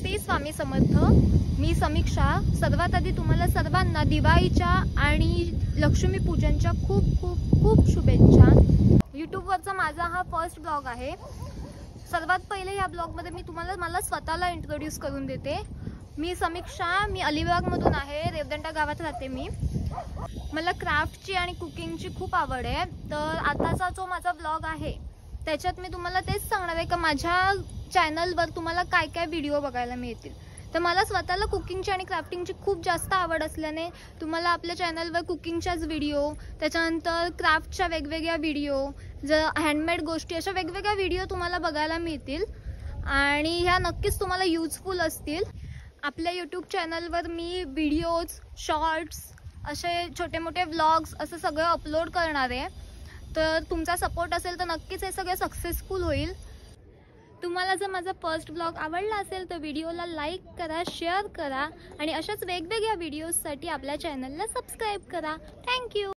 श्री स्वामी समर्थ। मी समीक्षा। सर्वात आधी तुम्हाला सर्वांना दिवाळीच्या आणि लक्ष्मीपूजनच्या खूप खूप खूप शुभेच्छा। यूट्यूबवरचा माझा हा फर्स्ट ब्लॉग आहे। सर्वात पहिले या ब्लॉगमध्ये मी तुम्हाला मला स्वतःला इंट्रोड्यूस करून देते। मी समीक्षा, मी अलिबागमधून आहे, रेवदंडा गावात राहते मी। मला क्राफ्टची आणि कुकिंगची खूप आवड आहे। तर आताचा जो माझा ब्लॉग आहे त्याच्यात मी तुम्हाला तेच सांगणार आहे की माझ्या चॅनलवर तुम्हाला काय काय व्हिडिओ बघायला मिळतील। तर मला स्वतःला कुकिंगची आणि क्राफ्टिंगची खूप जास्त आवड असल्याने तुम्हाला आपल्या चॅनलवर कुकिंगच्याच व्हिडिओ, त्याच्यानंतर क्राफ्टच्या वेगवेगळ्या व्हिडिओ, हँडमेड गोष्टी, अशा वेगवेगळ्या व्हिडिओ तुम्हाला बघायला मिळतील आणि ह्या नक्कीच तुम्हाला यूजफुल असतील। आपल्या यूट्यूब चॅनलवर मी व्हिडिओज, शॉर्ट्स, असे छोटे मोठे व्लॉग्स असं सगळं अपलोड करणार आहे। तर तुमचा सपोर्ट असेल तर नक्कीच हे सगळं सक्सेसफुल होईल। तुम्हाला जर माझा फर्स्ट ब्लॉग आवडला असेल तर व्हिडिओला लाईक करा, शेअर करा आणि अशाच वेगवेगळ्या व्हिडिओजसाठी आपल्या चॅनलला सबस्क्राईब करा। थँक्यू।